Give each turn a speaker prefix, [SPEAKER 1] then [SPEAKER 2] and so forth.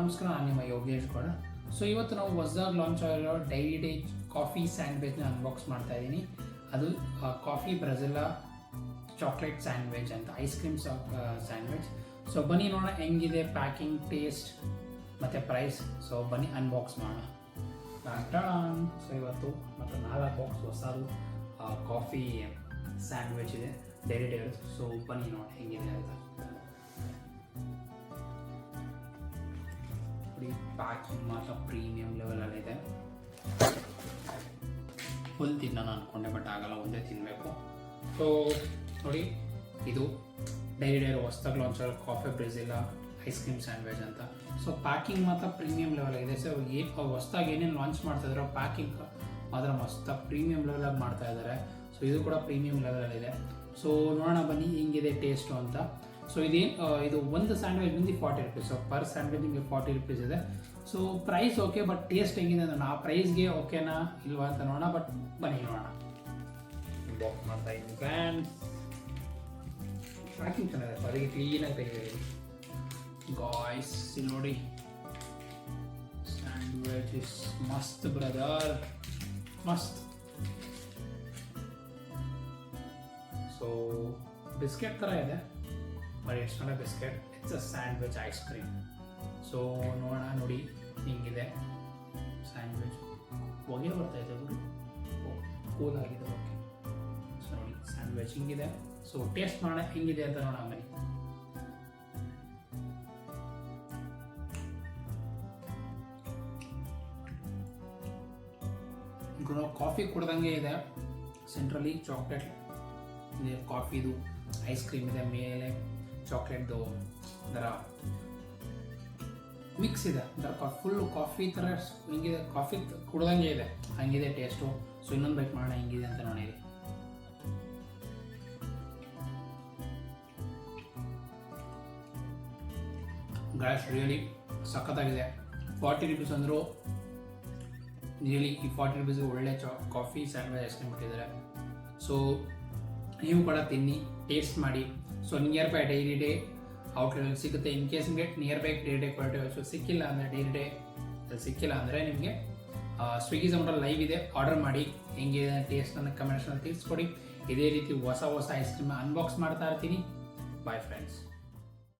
[SPEAKER 1] ನಮಸ್ಕಾರ, ನಾನು ನಿಮ್ಮ ಯೋಗೇಶ್ ಗೌಡ. ಸೊ ಇವತ್ತು ನಾವು ಹೊಸದಾಗಿ ಲಾಂಚ್ ಆಗಿರೋ ಡೈರಿ ಡೇ ಕಾಫಿ ಸ್ಯಾಂಡ್ವಿಚ್ನ ಅನ್ಬಾಕ್ಸ್ ಮಾಡ್ತಾ ಇದ್ದೀನಿ. ಅದು ಕಾಫಿ ಬ್ರೆಜಿಲ್ಲಾ ಚಾಕ್ಲೇಟ್ ಸ್ಯಾಂಡ್ವಿಚ್ ಅಂತ, ಐಸ್ ಕ್ರೀಮ್ ಸ್ಯಾಂಡ್ವಿಚ್. ಸೊ ಬನ್ನಿ ನೋಡೋಣ ಹೆಂಗಿದೆ ಪ್ಯಾಕಿಂಗ್, ಟೇಸ್ಟ್ ಮತ್ತು ಪ್ರೈಸ್. ಸೊ ಬನ್ನಿ ಅನ್ಬಾಕ್ಸ್ ಮಾಡೋಣ. ಸೊ ಇವತ್ತು ಮತ್ತು 4 ಬಾಕ್ಸ್ ಹೊಸದು ಕಾಫಿ ಸ್ಯಾಂಡ್ವಿಚ್ ಇದೆ ಡೈರಿ ಡೇ. ಸೊ ಬನ್ನಿ ನೋಡೋಣ ಹೆಂಗಿದೆ ಅಂತ. ಪ್ಯಾಕಿಂಗ್ ಮಾತ್ರ ಪ್ರೀಮಿಯಂ ಲೆವೆಲಲ್ಲಿದೆ. ಫುಲ್ ತಿನ್ನೋಣ ಅಂದ್ಕೊಂಡೆ, ಬಟ್ ಆಗಲ್ಲ, ಒಂದೇ ತಿನ್ನಬೇಕು. ಸೊ ನೋಡಿ, ಇದು ಡೈರಿ ಡೇರ್ ಹೊಸದಾಗಿ ಲಾಂಚ್ ಆಗೋ ಕಾಫಿ ಬ್ರೆಜಿಲ್ಲಾ ಐಸ್ ಕ್ರೀಮ್ ಸ್ಯಾಂಡ್ವಿಚ್ ಅಂತ. ಸೊ ಪ್ಯಾಕಿಂಗ್ ಮಾತ್ರ ಪ್ರೀಮಿಯಂ ಲೆವೆಲ್ ಇದೆ. ಸೊ ಹೊಸದಾಗಿ ಏನೇನು ಲಾಂಚ್ ಮಾಡ್ತಾ ಇದ್ದಾರೋ ಪ್ಯಾಕಿಂಗ್ ಮಾತ್ರ ಮಸ್ತ್ ಪ್ರೀಮಿಯಂ ಲೆವೆಲಾಗಿ ಮಾಡ್ತಾ ಇದ್ದಾರೆ. ಸೊ ಇದು ಕೂಡ ಪ್ರೀಮಿಯಂ ಲೆವೆಲಲ್ಲಿದೆ. ಸೊ ನೋಡೋಣ ಬನ್ನಿ ಹೆಂಗಿದೆ ಟೇಸ್ಟು ಅಂತ. ಸೊ ಇದು ಒಂದು ಸ್ಯಾಂಡ್ವಿಚ್ ಬಂದು 40 ರೂಪೀಸ್. ಸೊ ಪರ್ ಸ್ಯಾಂಡ್ವಿಚ್ ನಿಮಗೆ 40 ರೂಪೀಸ್ ಇದೆ. So price okay, but taste ಹೆಂಗಿದೆ ಅಂದ್ರೆ ಆ ಪ್ರೈಸ್ಗೆ ಓಕೆನಾ ಇಲ್ವಾ ಅಂತ ನೋಡೋಣ. ಬಟ್ ಬನ್ನಿ ನೋಡೋಣ. ಬಾಕ್ ಮಾಡ್ತಾ ಇದ್ದೀನಿ. ಪ್ಯಾಕಿಂಗ್ ಚೆನ್ನಾಗಿದೆ, ಅದಕ್ಕೆ ಕ್ಲೀನಾಗಿ ತೆಗೆದಿದೆ ಗಾಯ್ಸ್. ಇಲ್ಲಿ ನೋಡಿ, ಸ್ಯಾಂಡ್ವಿಚ್ ಇಸ್ ಮಸ್ತ್ ಬ್ರದರ್, ಮಸ್ತ್. ಸೊ ಬಿಸ್ಕೆಟ್ ಥರ ಇದೆ, but it's not a biscuit, it's a sandwich ice cream. So ನೋಡೋಣ, ನೋಡಿ ಹಿಂಗಿದೆ ಸ್ಯಾಂಡ್ವಿಚ್. ಹೊಗೆ ಬರ್ತಾ ಇದೆ, ಕೂಲ್ ಆಗಿದೆ. ಓಕೆ, ಸೊ ನೋಡಿ ಸ್ಯಾಂಡ್ವಿಚ್ ಹಿಂಗಿದೆ. ಸೊ ಟೇಸ್ಟ್ ಮಾಡೋಣ ಹೆಂಗಿದೆ ಅಂತ ನೋಡೋಣ ಬನ್ನಿ. ಕಾಫಿ ಕುಡ್ದಂಗೆ ಇದೆ. ಸೆಂಟ್ರಲ್ಲಿ ಚಾಕ್ಲೇಟ್ ಇದೆ, ಕಾಫಿದು ಐಸ್ ಕ್ರೀಮ್ ಇದೆ, ಮೇಲೆ ಚಾಕ್ಲೇಟ್ದು ಥರ ಮಿಕ್ಸ್ ಇದೆ. ಫುಲ್ಲು ಕಾಫಿ ಥರ ಹಿಂಗಿದೆ, ಕಾಫಿ ಕುಡ್ದಂಗೆ ಇದೆ, ಹಂಗಿದೆ ಟೇಸ್ಟು. ಸೊ ಇನ್ನೊಂದು ಬೈಟ್ ಮಾಡೋಣ ಹೆಂಗಿದೆ ಅಂತ ನೋಡಿ. ಗಾಯ್ಸ್ ರಿಯಲಿ ಸಖತ್ತಾಗಿದೆ. 40 ರೂಪೀಸ್ ಅಂದರೂ ರಿಯಲಿ ಈ 40 ರೂಪೀಸ್ಗೆ ಒಳ್ಳೆ ಕಾಫಿ ಸ್ಯಾಂಡ್ವಿಚ್ ಐಸ್ ಕ್ರೀಮ್ ಬಿಟ್ಟಿದ್ದಾರೆ. ಸೊ ನೀವು ಕೂಡ ತಿನ್ನಿ, ಟೇಸ್ಟ್ ಮಾಡಿ. So near by dairy day outlet ಸಿಗುತ್ತೆ. ಇನ್ ಕೇಸ್ ನಿಮಗೆ near by dairy day quality ಸಿಕ್ಕಿಲ್ಲ ಅಂದರೆ, ಡೈರಿ ಡೇ ಸಿಕ್ಕಿಲ್ಲ ಅಂದರೆ ನಿಮಗೆ ಸ್ವಿಗ್ಗಿ ಝೊಮ್ಯಾಟೊ ಲೈವ್ ಇದೆ, ಆರ್ಡರ್ ಮಾಡಿ. ಹೆಂಗಿದೆ ಟೇಸ್ಟ್ ನನ್ನ ಕಮೆಂಟ್ಸ್ನ ತಿಳಿಸ್ಕೊಡಿ. ಇದೇ ರೀತಿ ಹೊಸ ಐಸ್ ಕ್ರೀಮ್ ಅನ್ಬಾಕ್ಸ್ ಮಾಡ್ತಾ ಇರ್ತೀನಿ. Bye friends.